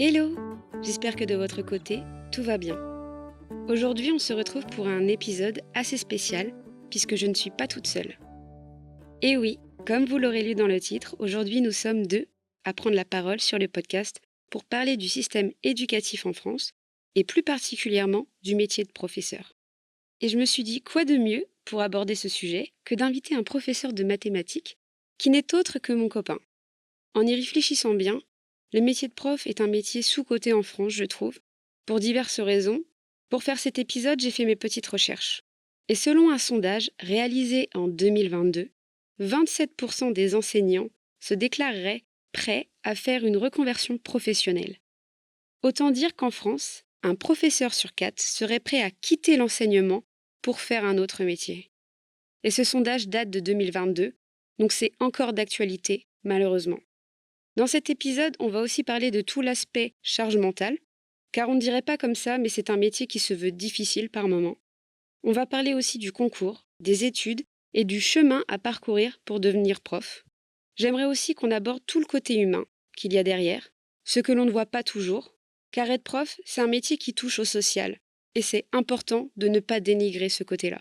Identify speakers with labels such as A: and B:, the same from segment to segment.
A: Hello! J'espère que de votre côté, tout va bien. Aujourd'hui, on se retrouve pour un épisode assez spécial, puisque je ne suis pas toute seule. Et oui, comme vous l'aurez lu dans le titre, aujourd'hui nous sommes deux à prendre la parole sur le podcast pour parler du système éducatif en France, et plus particulièrement du métier de professeur. Et je me suis dit, quoi de mieux pour aborder ce sujet que d'inviter un professeur de mathématiques qui n'est autre que mon copain. En y réfléchissant bien, le métier de prof est un métier sous-coté en France, je trouve, pour diverses raisons. Pour faire cet épisode, j'ai fait mes petites recherches. Et selon un sondage réalisé en 2022, 27% des enseignants se déclareraient prêts à faire une reconversion professionnelle. Autant dire qu'en France, un professeur sur 4 serait prêt à quitter l'enseignement pour faire un autre métier. Et ce sondage date de 2022, donc c'est encore d'actualité, malheureusement. Dans cet épisode, on va aussi parler de tout l'aspect charge mentale, car on ne dirait pas comme ça, mais c'est un métier qui se veut difficile par moments. On va parler aussi du concours, des études et du chemin à parcourir pour devenir prof. J'aimerais aussi qu'on aborde tout le côté humain qu'il y a derrière, ce que l'on ne voit pas toujours, car être prof, c'est un métier qui touche au social, et c'est important de ne pas dénigrer ce côté-là.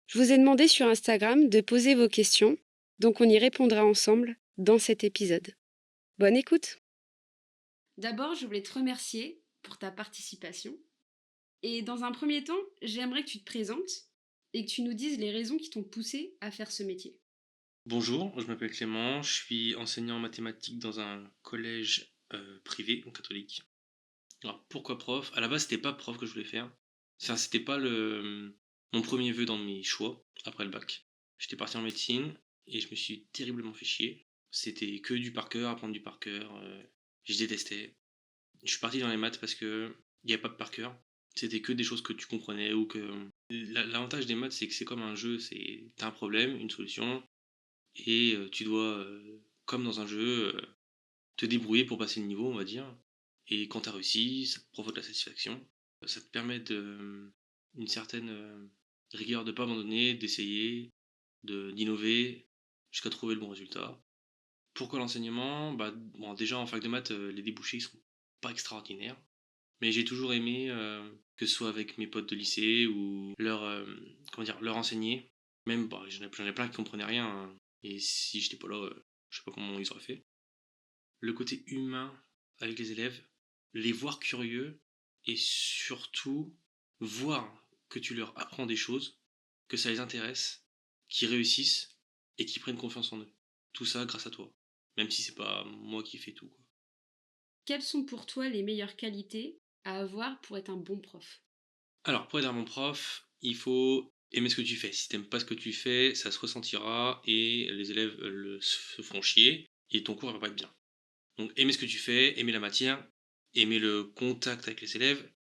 A: Je vous ai demandé sur Instagram de poser vos questions, donc on y répondra ensemble dans cet épisode. Bonne écoute! D'abord, je voulais te remercier pour ta participation. Et dans un premier temps, j'aimerais que tu te présentes et que tu nous dises les raisons qui t'ont poussé à faire ce métier.
B: Bonjour, je m'appelle Clément, je suis enseignant en mathématiques dans un collège privé, donc catholique. Alors pourquoi prof? À la base, c'était pas prof que je voulais faire. Enfin, c'était pas mon premier vœu dans mes choix après le bac. J'étais parti en médecine et je me suis terriblement fait chier. C'était que du par cœur, apprendre du par cœur. Je détestais. Je suis parti dans les maths parce que il n'y a pas de par cœur. C'était que des choses que tu comprenais ou que. L'avantage des maths, c'est que c'est comme un jeu. T'as un problème, une solution, et tu dois, comme dans un jeu, te débrouiller pour passer le niveau, on va dire. Et quand tu as réussi, ça te provoque la satisfaction. Ça te permet une certaine rigueur de ne pas abandonner, d'essayer, d'innover jusqu'à trouver le bon résultat. Pourquoi l'enseignement? Bah, bon, déjà en fac de maths, les débouchés sont pas extraordinaires. Mais j'ai toujours aimé, que ce soit avec mes potes de lycée ou leur enseigner. Même, bah, j'en ai plein qui comprenaient rien, hein. Et si j'étais pas là, je sais pas comment ils auraient fait. Le côté humain avec les élèves, les voir curieux et surtout voir que tu leur apprends des choses, que ça les intéresse, qu'ils réussissent et qu'ils prennent confiance en eux. Tout ça grâce à toi. Même si c'est pas moi qui fais tout, quoi.
A: Quelles sont pour toi les meilleures qualités à avoir pour être un bon prof?
B: Alors, pour être un bon prof, il faut aimer ce que tu fais. Si t'aimes pas ce que tu fais, ça se ressentira et les élèves se feront chier et ton cours va pas être bien. Donc, aimer ce que tu fais, aimer la matière, aimer le contact avec les élèves.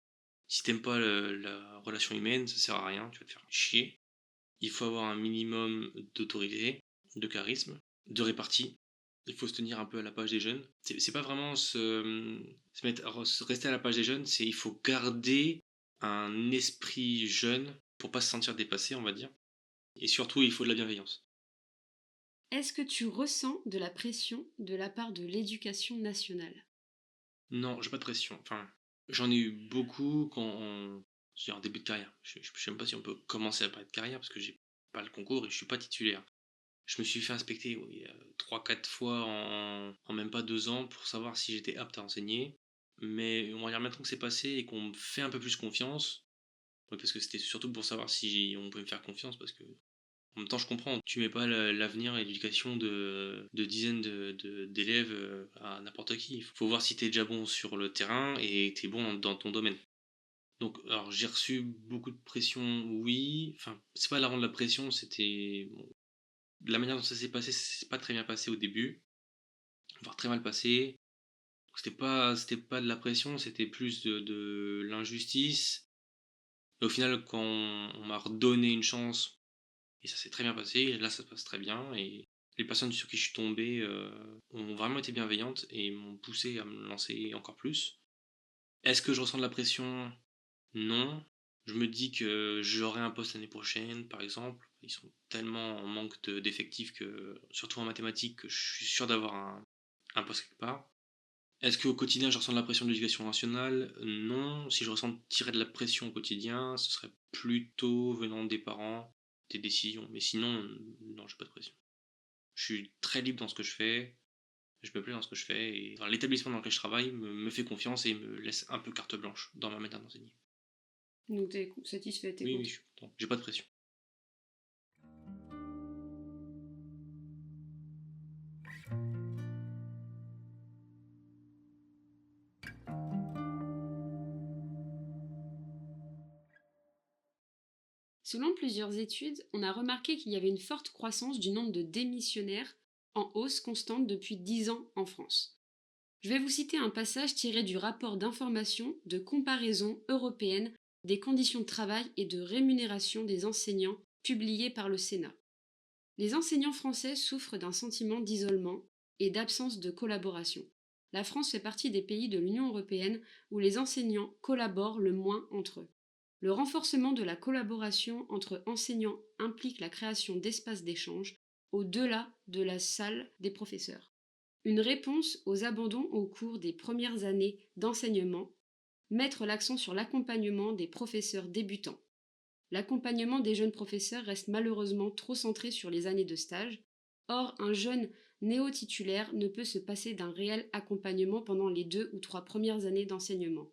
B: Si t'aimes pas la relation humaine, ça sert à rien, tu vas te faire chier. Il faut avoir un minimum d'autorité, de charisme, de répartie. Il faut se tenir un peu à la page des jeunes. C'est pas vraiment rester à la page des jeunes, c'est il faut garder un esprit jeune pour pas se sentir dépassé, on va dire. Et surtout, il faut de la bienveillance.
A: Est-ce que tu ressens de la pression de la part de l'éducation nationale?
B: Non, j'ai pas de pression. Enfin, j'en ai eu beaucoup je veux dire, en début de carrière. Je sais même pas si on peut commencer à parler de carrière parce que j'ai pas le concours et je suis pas titulaire. Je me suis fait inspecter, oui, 3-4 fois en même pas 2 ans pour savoir si j'étais apte à enseigner. Mais on va dire maintenant que c'est passé et qu'on me fait un peu plus confiance, ouais, parce que c'était surtout pour savoir si on pouvait me faire confiance, parce que en même temps je comprends, tu mets pas l'avenir et l'éducation de dizaines d'élèves à n'importe qui. Il faut voir si t'es déjà bon sur le terrain et que t'es bon dans ton domaine. Donc, alors j'ai reçu beaucoup de pression, oui. Enfin, c'est pas la rendre la pression, c'était bon, la manière dont ça s'est passé, c'est pas très bien passé au début, voire très mal passé. C'était pas de la pression, c'était plus de l'injustice. Et au final, quand on m'a redonné une chance, et ça s'est très bien passé, là ça se passe très bien, et les personnes sur qui je suis tombé ont vraiment été bienveillantes et m'ont poussé à me lancer encore plus. Est-ce que je ressens de la pression? Non. Je me dis que j'aurai un poste l'année prochaine, par exemple. Ils sont tellement en manque d'effectifs, surtout en mathématiques, que je suis sûr d'avoir un poste quelque part. Est-ce qu'au quotidien, je ressens de la pression de l'éducation nationale? Non. Si je ressentirais de la pression au quotidien, ce serait plutôt venant des parents, des décisions. Mais sinon, non, j'ai pas de pression. Je suis très libre dans ce que je fais, je me plais dans ce que je fais, et enfin, l'établissement dans lequel je travaille me fait confiance et me laisse un peu carte blanche dans ma manière d'enseigner.
A: Donc t'es satisfait, t'es
B: Oui, oui,
A: content.
B: je suis content. J'ai pas de pression.
A: Selon plusieurs études, on a remarqué qu'il y avait une forte croissance du nombre de démissionnaires en hausse constante depuis 10 ans en France. Je vais vous citer un passage tiré du rapport d'information de comparaison européenne des conditions de travail et de rémunération des enseignants publié par le Sénat. Les enseignants français souffrent d'un sentiment d'isolement et d'absence de collaboration. La France fait partie des pays de l'Union européenne où les enseignants collaborent le moins entre eux. Le renforcement de la collaboration entre enseignants implique la création d'espaces d'échange au-delà de la salle des professeurs. Une réponse aux abandons au cours des premières années d'enseignement, mettre l'accent sur l'accompagnement des professeurs débutants. L'accompagnement des jeunes professeurs reste malheureusement trop centré sur les années de stage. Or, un jeune néo-titulaire ne peut se passer d'un réel accompagnement pendant les 2 ou 3 premières années d'enseignement.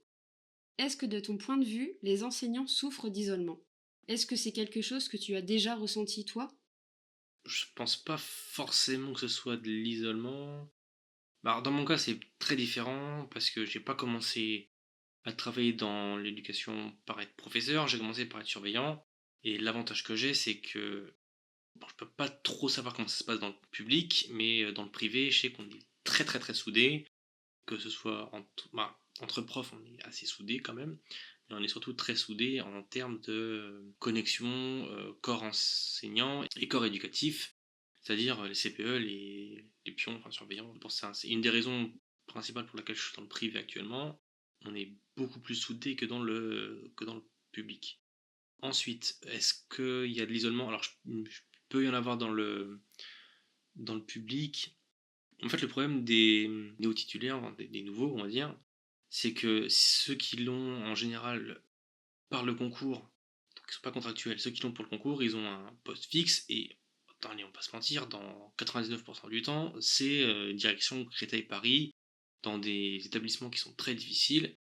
A: Est-ce que de ton point de vue, les enseignants souffrent d'isolement? Est-ce que c'est quelque chose que tu as déjà ressenti toi?
B: Je pense pas forcément que ce soit de l'isolement. Bah, alors, dans mon cas, c'est très différent parce que j'ai pas commencé à travailler dans l'éducation par être professeur, j'ai commencé par être surveillant. Et l'avantage que j'ai, c'est que bon, je peux pas trop savoir comment ça se passe dans le public, mais dans le privé, je sais qu'on est très très très soudés, que ce soit entre profs, on est assez soudés quand même, mais on est surtout très soudés en termes de connexion corps enseignant et corps éducatif, c'est-à-dire les CPE, les pions, enfin surveillants. Pour ça, c'est une des raisons principales pour laquelle je suis dans le privé actuellement. On est beaucoup plus soudés que dans le public. Ensuite, est-ce qu'il y a de l'isolement? Alors, je peux y en avoir dans le public. En fait, le problème des néo-titulaires, enfin, des nouveaux, on va dire, c'est que ceux qui l'ont en général par le concours, donc ils sont pas contractuels, ceux qui l'ont pour le concours, ils ont un poste fixe et, attendez, on va pas se mentir, dans 99% du temps, c'est direction Créteil-Paris, dans des établissements qui sont très difficiles.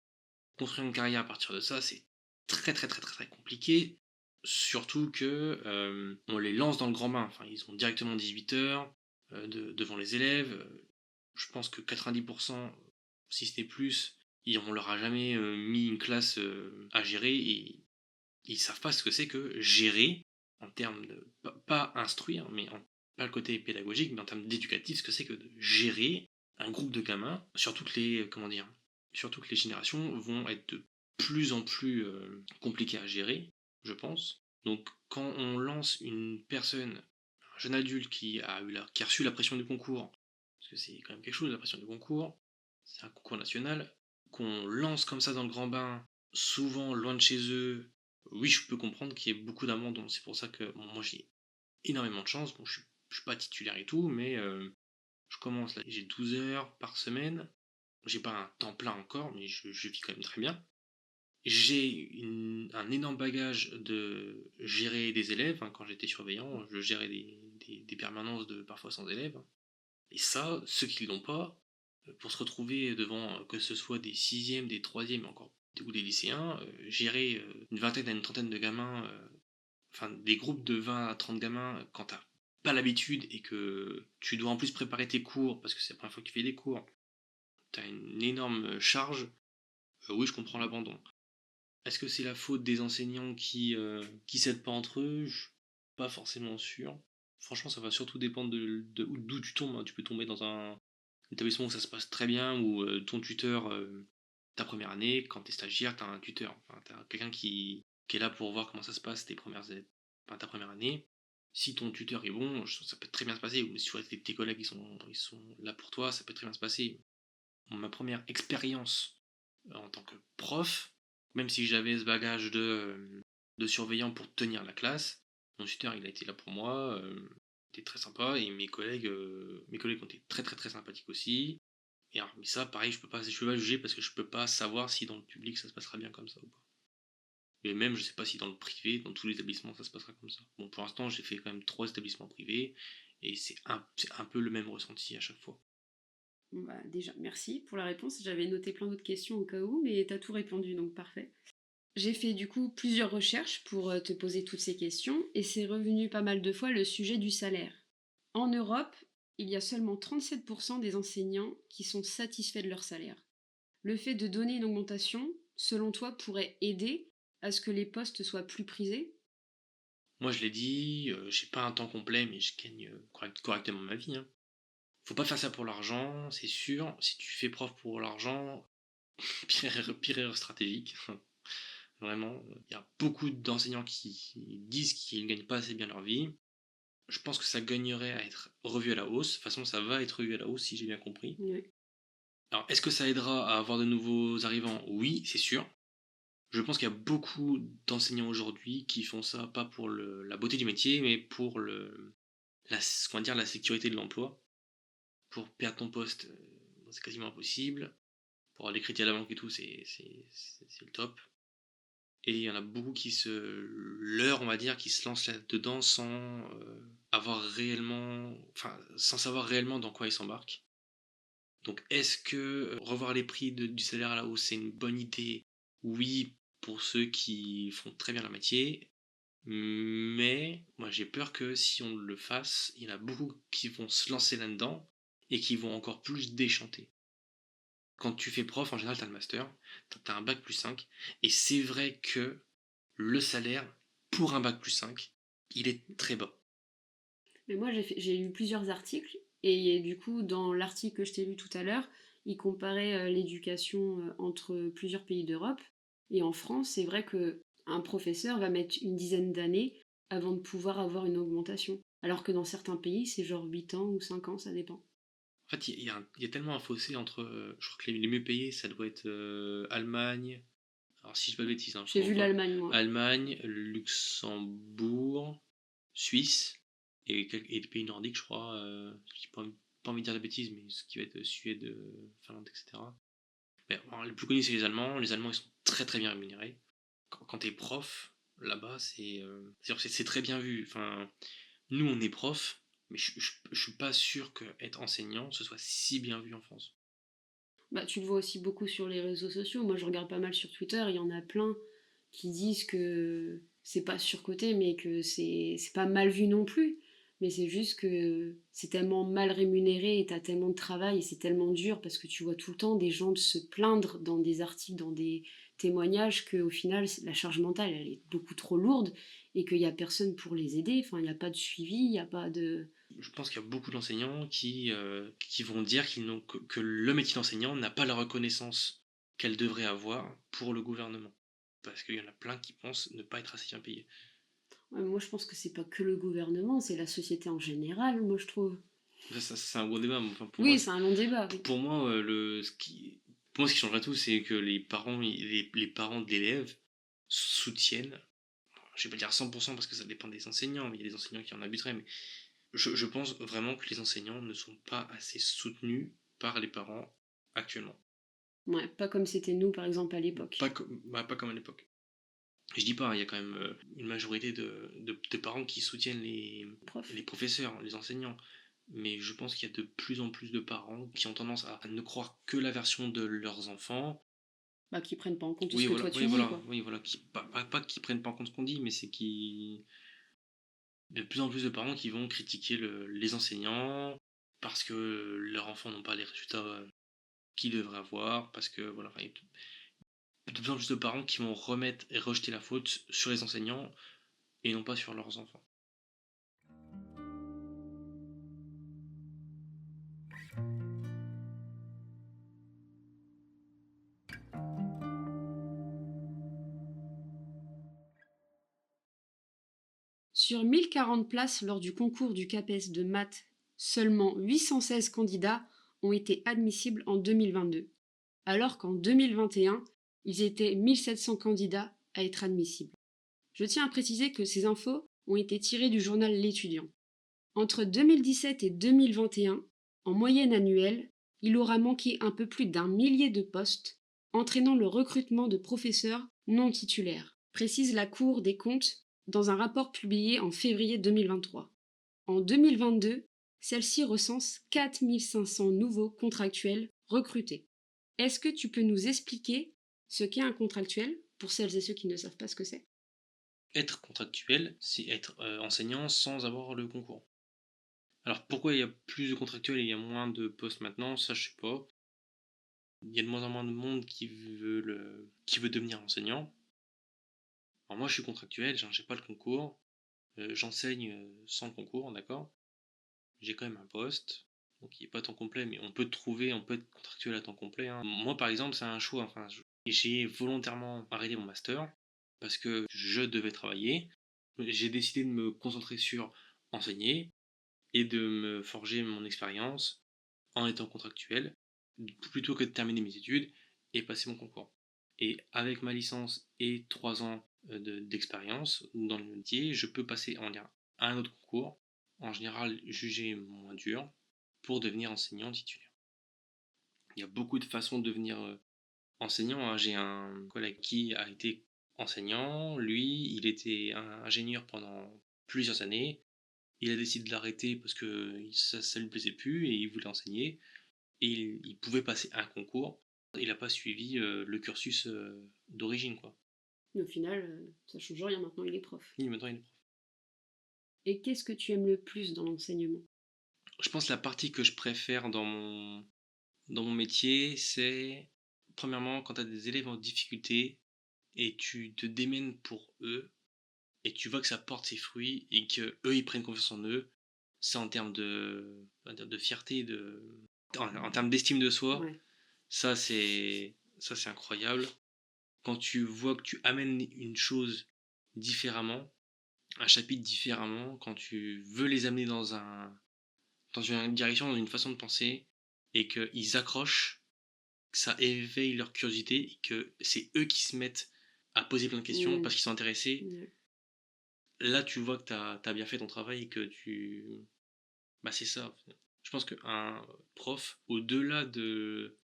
B: Construire une carrière à partir de ça, c'est très très très très très compliqué. Surtout que on les lance dans le grand bain. Enfin, ils ont directement 18 heures devant les élèves. Je pense que 90%, si ce n'est plus, on leur a jamais mis une classe à gérer et ils savent pas ce que c'est que gérer en termes de pas instruire, mais pas le côté pédagogique, mais en termes d'éducatif, ce que c'est que de gérer un groupe de gamins, surtout que les comment dire, surtout que les générations vont être de plus en plus compliquées à gérer, je pense. Donc quand on lance une personne, un jeune adulte qui a reçu la pression du concours, parce que c'est quand même quelque chose la pression du concours, c'est un concours national, qu'on lance comme ça dans le grand bain, souvent loin de chez eux, oui, je peux comprendre qu'il y ait beaucoup d'abandon. C'est pour ça que bon, moi j'ai énormément de chance. Bon, je suis pas titulaire et tout, mais je commence là, j'ai 12 heures par semaine. J'ai pas un temps plein encore, mais je vis quand même très bien. J'ai un énorme bagage de gérer des élèves. Hein. Quand j'étais surveillant, je gérais des permanences de parfois 100 élèves. Et ça, ceux qui l'ont pas, pour se retrouver devant que ce soit des sixièmes, des troisièmes, encore ou des lycéens, gérer une vingtaine à une trentaine de gamins, enfin des groupes de 20 à 30 gamins, quand t'as pas l'habitude et que tu dois en plus préparer tes cours, parce que c'est la première fois que tu fais des cours, t'as une énorme charge, oui, je comprends l'abandon. Est-ce que c'est la faute des enseignants qui s'aident pas entre eux? Je suis pas forcément sûr. Franchement, ça va surtout dépendre d'où tu tombes. Hein. Tu peux tomber dans un établissement où ça se passe très bien, où ton tuteur, ta première année, quand t'es stagiaire, t'as un tuteur. Enfin, t'as quelqu'un qui est là pour voir comment ça se passe enfin, ta première année. Si ton tuteur est bon, ça peut très bien se passer. Ou si tu vois, tes collègues ils sont là pour toi, ça peut très bien se passer. Ma première expérience en tant que prof, même si j'avais ce bagage de surveillant pour tenir la classe, mon tuteur il a été là pour moi, il était très sympa et mes collègues ont été très très très sympathiques aussi. Mais ça, pareil, je peux pas juger parce que je peux pas savoir si dans le public ça se passera bien comme ça ou pas. Et même, je sais pas si dans le privé, dans tous les établissements, ça se passera comme ça. Bon, pour l'instant, j'ai fait quand même 3 établissements privés et c'est un peu le même ressenti à chaque fois.
A: Bon, bah, déjà, merci pour la réponse. J'avais noté plein d'autres questions au cas où, mais t'as tout répondu, donc parfait. J'ai fait du coup plusieurs recherches pour te poser toutes ces questions, et c'est revenu pas mal de fois le sujet du salaire. En Europe, il y a seulement 37% des enseignants qui sont satisfaits de leur salaire. Le fait de donner une augmentation, selon toi, pourrait aider à ce que les postes soient plus prisés?
B: Moi, je l'ai dit, j'ai pas un temps complet, mais je gagne correctement ma vie, hein. Faut pas faire ça pour l'argent, c'est sûr. Si tu fais prof pour l'argent, pire erreur stratégique. Vraiment, il y a beaucoup d'enseignants qui disent qu'ils ne gagnent pas assez bien leur vie. Je pense que ça gagnerait à être revu à la hausse. De toute façon, ça va être revu à la hausse si j'ai bien compris.
A: Ouais.
B: Alors, est-ce que ça aidera à avoir de nouveaux arrivants? Oui, c'est sûr. Je pense qu'il y a beaucoup d'enseignants aujourd'hui qui font ça pas pour la beauté du métier, mais pour comment dire, la sécurité de l'emploi. Pour perdre ton poste, c'est quasiment impossible. Pour avoir des crédits à la banque et tout, c'est le top. Et il y en a beaucoup qui se leurrent, on va dire, qui se lancent là-dedans sans savoir réellement dans quoi ils s'embarquent. Donc est-ce que revoir les prix du salaire à la hausse, c'est une bonne idée? Oui, pour ceux qui font très bien leur métier, mais moi j'ai peur que si on le fasse, il y en a beaucoup qui vont se lancer là-dedans et qui vont encore plus déchanter. Quand tu fais prof, en général, tu as le master, tu as un bac plus 5, et c'est vrai que le salaire pour un bac plus 5, il est très bas.
A: Mais moi, j'ai lu plusieurs articles, et du coup, dans l'article que je t'ai lu tout à l'heure, il comparait l'éducation entre plusieurs pays d'Europe. Et en France, c'est vrai que un professeur va mettre une dizaine d'années avant de pouvoir avoir une augmentation. Alors que dans certains pays, c'est genre 8 ans ou 5 ans, ça dépend.
B: En fait, il y a tellement un fossé entre. Je crois que les mieux payés, ça doit être Allemagne. Alors, si je dis pas de bêtises, hein,
A: J'ai vu l'Allemagne, moi.
B: Allemagne, Luxembourg, Suisse et les pays nordiques, je crois. J'ai pas envie de dire de bêtises, mais ce qui va être Suède, Finlande, etc. Mais, bon, les plus connus, c'est les Allemands. Les Allemands, ils sont très très bien rémunérés. Quand t'es prof, là-bas, c'est très bien vu. Enfin, nous, on est prof, mais je suis pas sûr que être enseignant, ce soit si bien vu en France.
A: Bah, tu le vois aussi beaucoup sur les réseaux sociaux. Moi, je regarde pas mal sur Twitter. Il y en a plein qui disent que c'est pas surcoté, mais que c'est pas mal vu non plus. Mais c'est juste que c'est tellement mal rémunéré et t'as tellement de travail et c'est tellement dur parce que tu vois tout le temps des gens se plaindre dans des articles, dans des témoignages qu'au final, la charge mentale, elle est beaucoup trop lourde et qu'il y a personne pour les aider. Enfin, il n'y a pas de suivi, il n'y a pas de...
B: Je pense qu'il y a beaucoup d'enseignants qui vont dire que le métier d'enseignant n'a pas la reconnaissance qu'elle devrait avoir pour le gouvernement. Parce qu'il y en a plein qui pensent ne pas être assez bien payés.
A: Ouais, moi, je pense que c'est pas que le gouvernement, c'est la société en général, moi, je trouve.
B: Ça, c'est un gros débat, mais enfin,
A: Oui, c'est un long débat, oui.
B: pour moi, pour moi, ce qui changerait tout, c'est que les parents de l'élève soutiennent, je vais pas dire 100% parce que ça dépend des enseignants, mais il y a des enseignants qui en abuseraient, mais je pense vraiment que les enseignants ne sont pas assez soutenus par les parents actuellement.
A: Ouais, pas comme c'était nous, par exemple, à l'époque.
B: Pas comme à l'époque. Je dis pas, hein, il y a quand même une majorité de parents qui soutiennent
A: Prof.
B: les professeurs, les enseignants. Mais je pense qu'il y a de plus en plus de parents qui ont tendance à ne croire que la version de leurs enfants.
A: Bah, qui prennent pas en compte tout
B: Oui,
A: ce que
B: voilà,
A: toi
B: oui,
A: tu dis,
B: voilà,
A: quoi.
B: oui, voilà, pas qu'ils prennent pas en compte ce qu'on dit, mais c'est qui de plus en plus de parents qui vont critiquer les enseignants parce que leurs enfants n'ont pas les résultats qu'ils devraient avoir, parce que voilà, enfin, de plus en plus de parents qui vont remettre et rejeter la faute sur les enseignants et non pas sur leurs enfants.
A: Sur 1040 places lors du concours du CAPES de maths, seulement 816 candidats ont été admissibles en 2022, alors qu'en 2021, ils étaient 1700 candidats à être admissibles. Je tiens à préciser que ces infos ont été tirées du journal L'Étudiant. Entre 2017 et 2021, en moyenne annuelle, il aura manqué un peu plus d'un millier de postes, entraînant le recrutement de professeurs non titulaires, précise la Cour des comptes dans un rapport publié en février 2023. En 2022, celle-ci recense 4500 nouveaux contractuels recrutés. Est-ce que tu peux nous expliquer ce qu'est un contractuel, pour celles et ceux qui ne savent pas ce que c'est?
B: Être contractuel, c'est être enseignant sans avoir le concours. Alors pourquoi il y a plus de contractuels et il y a moins de postes maintenant, ça je sais pas. Il y a de moins en moins de monde qui veut devenir enseignant. Alors moi je suis contractuel, j'ai pas le concours, j'enseigne sans le concours, d'accord. J'ai quand même un poste, donc il n'est pas à temps complet, mais on peut être contractuel à temps complet, hein. Moi par exemple c'est un choix, enfin j'ai volontairement arrêté mon master parce que je devais travailler. J'ai décidé de me concentrer sur enseigner et de me forger mon expérience en étant contractuel, plutôt que de terminer mes études et passer mon concours. Et avec ma licence et 3 ans d'expérience dans le métier, je peux passer à un autre concours, en général jugé moins dur, pour devenir enseignant titulaire. Il y a beaucoup de façons de devenir enseignant, hein. J'ai un collègue qui a été enseignant, lui, il était ingénieur pendant plusieurs années. Il a décidé de l'arrêter parce que ça lui plaisait plus et il voulait enseigner. Et il pouvait passer un concours. Il n'a pas suivi le cursus d'origine, quoi.
A: Mais au final, ça change rien, maintenant il est prof.
B: Maintenant, il est prof.
A: Et qu'est-ce que tu aimes le plus dans l'enseignement?
B: Je pense que la partie que je préfère dans mon métier, c'est premièrement quand tu as des élèves en difficulté et tu te démènes pour eux et tu vois que ça porte ses fruits et que eux ils prennent confiance en eux. Ça en termes de fierté, en termes d'estime de soi,
A: Ouais.
B: ça c'est incroyable. Quand tu vois que tu amènes une chose différemment, un chapitre différemment, quand tu veux les amener dans une direction, dans une façon de penser, et qu'ils accrochent, que ça éveille leur curiosité, et que c'est eux qui se mettent à poser plein de questions
A: Ouais.
B: parce qu'ils sont intéressés,
A: Ouais.
B: là tu vois que tu as bien fait ton travail et que tu... Bah c'est ça. Je pense qu'un prof, au-delà de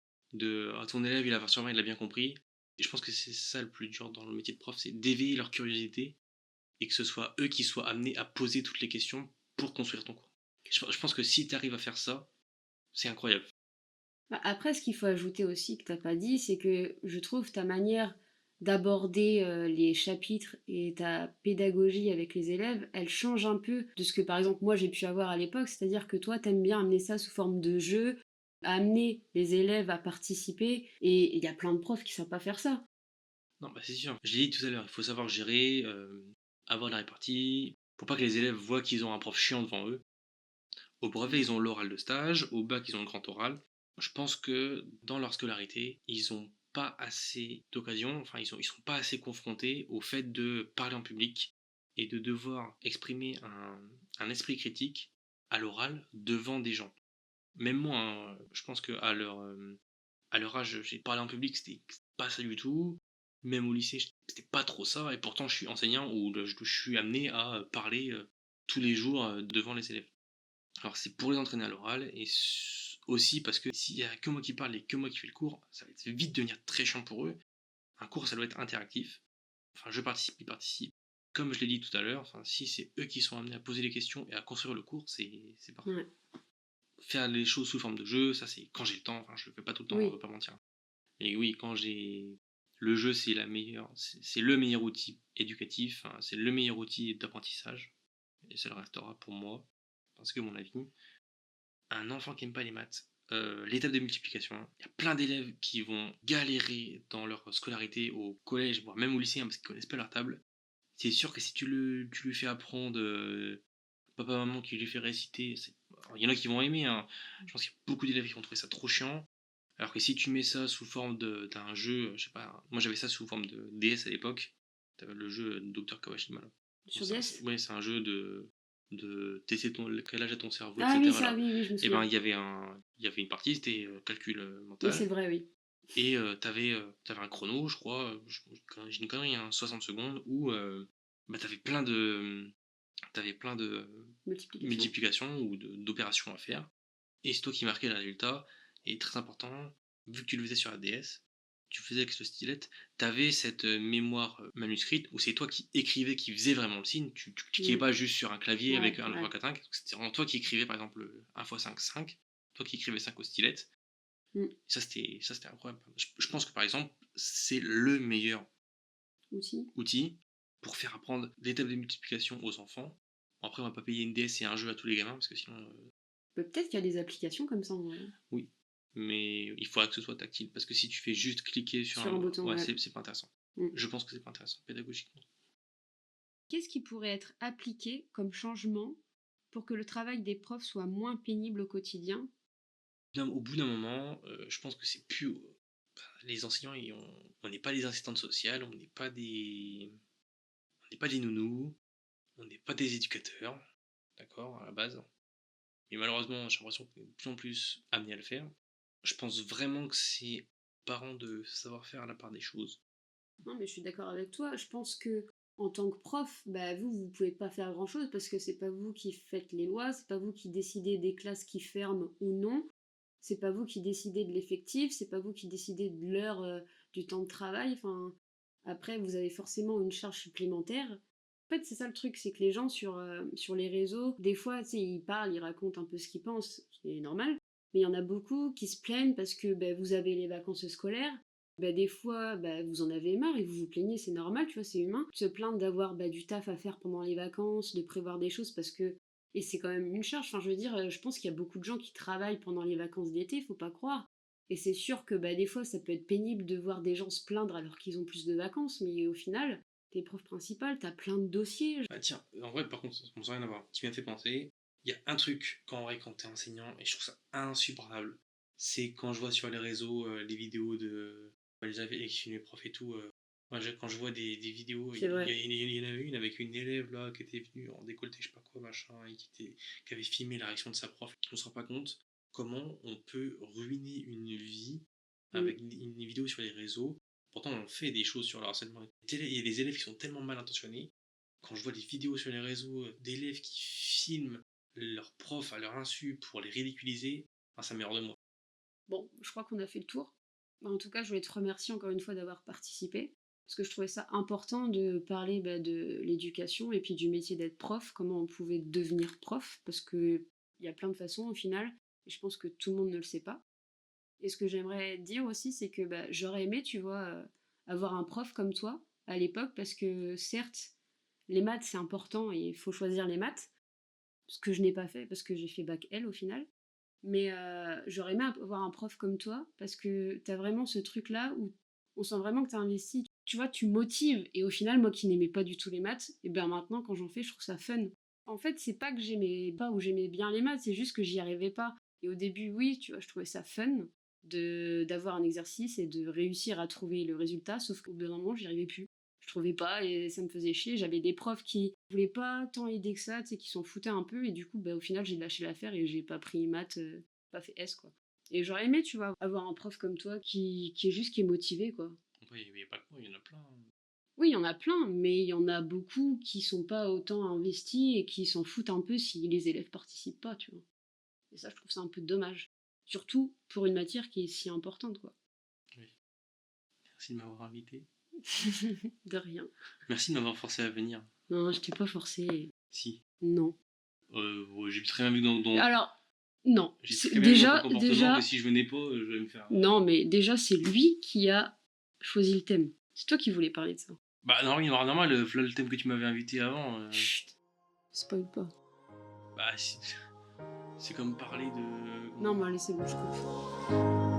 B: ah, ton élève, sûrement il a bien compris, et je pense que c'est ça le plus dur dans le métier de prof, c'est d'éveiller leur curiosité et que ce soit eux qui soient amenés à poser toutes les questions pour construire ton cours. Je pense que si tu arrives à faire ça, c'est incroyable.
A: Bah, après, ce qu'il faut ajouter aussi que t'as pas dit, c'est que je trouve ta manière d'aborder les chapitres et ta pédagogie avec les élèves, elle change un peu de ce que par exemple moi j'ai pu avoir à l'époque, c'est-à-dire que toi t'aimes bien amener ça sous forme de jeu, amener les élèves à participer, et il y a plein de profs qui savent pas faire ça.
B: Non, bah c'est sûr. Je l'ai dit tout à l'heure, il faut savoir gérer, avoir la répartie, pour pas que les élèves voient qu'ils ont un prof chiant devant eux. Au brevet, ils ont l'oral de stage, au bac, ils ont le grand oral. Je pense que dans leur scolarité, ils n'ont pas assez d'occasions, enfin, ils sont pas assez confrontés au fait de parler en public et de devoir exprimer un esprit critique à l'oral devant des gens. Même moi, hein, je pense à leur âge, j'ai parlé en public, c'était pas ça du tout. Même au lycée, c'était pas trop ça. Et pourtant, je suis enseignant où je suis amené à parler tous les jours devant les élèves. Alors c'est pour les entraîner à l'oral et aussi parce que s'il y a que moi qui parle et que moi qui fais le cours, ça va vite devenir très chiant pour eux. Un cours, ça doit être interactif. Enfin, je participe, ils participent. Comme je l'ai dit tout à l'heure, enfin, si c'est eux qui sont amenés à poser les questions et à construire le cours, c'est parfait.
A: Ouais.
B: Faire les choses sous forme de jeu, ça c'est quand j'ai le temps, enfin je le fais pas tout le temps, on va
A: Oui.
B: pas mentir. Et oui, quand j'ai... Le jeu, c'est le meilleur outil éducatif, hein, c'est le meilleur outil d'apprentissage. Et ça le restera pour moi, parce que mon avis, un enfant qui aime pas les maths, l'étape de multiplication, il y a plein d'élèves qui vont galérer dans leur scolarité au collège, voire même au lycée, hein, parce qu'ils connaissent pas leur table. C'est sûr que si tu lui fais apprendre, papa, maman qui lui fait réciter, il y en a qui vont aimer, hein. Je pense qu'il y a beaucoup d'élèves qui vont trouver ça trop chiant. Alors que si tu mets ça sous forme d'un jeu, je sais pas, moi j'avais ça sous forme de DS à l'époque, t'avais le jeu Dr Kawashima là. Bon,
A: Sur DS?
B: ouais, c'est un jeu de tester quel âge a ton cerveau,
A: Ah oui,
B: etc.
A: ça,
B: Là.
A: oui, oui, je me
B: Et ben
A: souviens.
B: il y avait une partie, c'était calcul
A: Oui, c'est
B: mental,
A: vrai, oui.
B: et t'avais un chrono, je crois, j'ai une connerie, hein, 60 secondes, où bah, t'avais plein de
A: Multiplication.
B: multiplications ou d'opérations à faire, et c'est toi qui marquais le résultat. Et très important, vu que tu le faisais sur la DS, tu faisais avec ce stylet, tu avais cette mémoire manuscrite où c'est toi qui écrivais, qui faisait vraiment le signe. Tu cliquais pas juste sur un clavier avec
A: Ouais,
B: un 2,
A: ouais.
B: 3, 4, 5. C'était vraiment toi qui écrivais, par exemple, 1 x 5, 5. Toi qui écrivais 5 au stylet.
A: Mm.
B: Ça, c'était incroyable. Je pense que, par exemple, c'est le meilleur
A: Aussi.
B: outil pour faire apprendre des tables de multiplication aux enfants. Bon, après, on va pas payer une DS et un jeu à tous les gamins, parce que sinon,
A: Peut-être qu'il y a des applications comme ça en vrai.
B: oui. Mais il faudra que ce soit tactile, parce que si tu fais juste cliquer sur
A: Sur un bouton,
B: ouais,
A: ouais.
B: c'est pas intéressant.
A: Mm.
B: Je pense que c'est pas intéressant, pédagogiquement.
A: Qu'est-ce qui pourrait être appliqué comme changement pour que le travail des profs soit moins pénible au quotidien?
B: Au bout d'un moment, je pense que c'est plus... les enseignants, on n'est pas des assistantes sociales, on n'est pas des nounous, on n'est pas des éducateurs, d'accord, à la base. Mais malheureusement, j'ai l'impression qu'on est de plus en plus amené à le faire. Je pense vraiment que c'est aux parents de savoir faire la part des choses.
A: Non, mais je suis d'accord avec toi. Je pense que en tant que prof, bah, vous pouvez pas faire grand-chose parce que c'est pas vous qui faites les lois, c'est pas vous qui décidez des classes qui ferment ou non, c'est pas vous qui décidez de l'effectif, c'est pas vous qui décidez de l'heure du temps de travail. Enfin, après, vous avez forcément une charge supplémentaire. En fait, c'est ça le truc, c'est que les gens sur les réseaux, des fois, tu sais, ils parlent, ils racontent un peu ce qu'ils pensent, ce qui est normal, mais il y en a beaucoup qui se plaignent parce que bah, vous avez les vacances scolaires. Bah, des fois, bah, vous en avez marre et vous vous plaignez, c'est normal, tu vois, c'est humain. Se plaindre d'avoir bah, du taf à faire pendant les vacances, de prévoir des choses parce que. Et c'est quand même une charge. Enfin, je veux dire, je pense qu'il y a beaucoup de gens qui travaillent pendant les vacances d'été, faut pas croire. Et c'est sûr que bah, des fois, ça peut être pénible de voir des gens se plaindre alors qu'ils ont plus de vacances, mais au final, t'es prof principal, t'as plein de dossiers.
B: Bah tiens, en vrai, par contre, ça n'a rien à voir. Tu m'as fait penser, il y a un truc, quand t'es enseignant, et je trouve ça insupportable, c'est quand je vois sur les réseaux les vidéos de les élèves qui filment les profs et tout. Moi, quand je vois des vidéos,
A: C'est vrai.
B: il y en avait une avec une élève là qui était venue en décolleté, je sais pas quoi, machin, et qui avait filmé la réaction de sa prof. On se rend pas compte comment on peut ruiner une vie avec une vidéo sur les réseaux. Pourtant, on fait des choses sur le harcèlement. Il y a des élèves qui sont tellement mal intentionnés. Quand je vois des vidéos sur les réseaux d'élèves qui filment leurs profs à leur insu pour les ridiculiser, ça m'est hors de moi.
A: Bon, je crois qu'on a fait le tour. En tout cas, je voulais te remercier encore une fois d'avoir participé, parce que je trouvais ça important de parler bah, de l'éducation et puis du métier d'être prof, comment on pouvait devenir prof, parce qu'il y a plein de façons au final, et je pense que tout le monde ne le sait pas. Et ce que j'aimerais dire aussi, c'est que bah, j'aurais aimé, tu vois, avoir un prof comme toi à l'époque, parce que certes, les maths c'est important et il faut choisir les maths, ce que je n'ai pas fait parce que j'ai fait bac L au final. Mais j'aurais aimé avoir un prof comme toi parce que t'as vraiment ce truc-là où on sent vraiment que t'as investi. Tu vois, tu motives. Et au final, moi qui n'aimais pas du tout les maths, et bien maintenant, quand j'en fais, je trouve ça fun. En fait, c'est pas que j'aimais pas ou j'aimais bien les maths, c'est juste que j'y arrivais pas. Et au début, oui, tu vois, je trouvais ça fun d'avoir un exercice et de réussir à trouver le résultat, sauf qu'au bout d'un moment, j'y arrivais plus. Je trouvais pas et ça me faisait chier. J'avais des profs qui voulaient pas tant aider que ça, tu sais, qui s'en foutaient un peu. Et du coup, bah, au final, j'ai lâché l'affaire et j'ai pas pris maths, pas fait S, quoi. Et j'aurais aimé, tu vois, avoir un prof comme toi qui est juste, qui est motivé, quoi.
B: Après, il n'y a pas que moi, il y en a plein.
A: Oui, il y en a plein, mais il y en a beaucoup qui sont pas autant investis et qui s'en foutent un peu si les élèves participent pas, tu vois. Et ça, je trouve ça un peu dommage. Surtout pour une matière qui est si importante, quoi.
B: Oui. Merci de m'avoir invité.
A: De rien.
B: Merci de m'avoir forcé à venir.
A: Non, je t'ai pas forcé.
B: Si.
A: Non.
B: Ouais, j'ai très bien vu dans
A: Alors, non.
B: j'ai très bien vu dans ton comportement
A: Déjà,
B: que si je venais pas, je vais me faire.
A: non, mais déjà, c'est lui qui a choisi le thème. C'est toi qui voulais parler de ça.
B: Bah non, oui, normal, là, le thème que tu m'avais invité avant.
A: Chut, spoil pas.
B: Bah c'est comme parler de.
A: Non, mais allez, c'est bon, je coupe.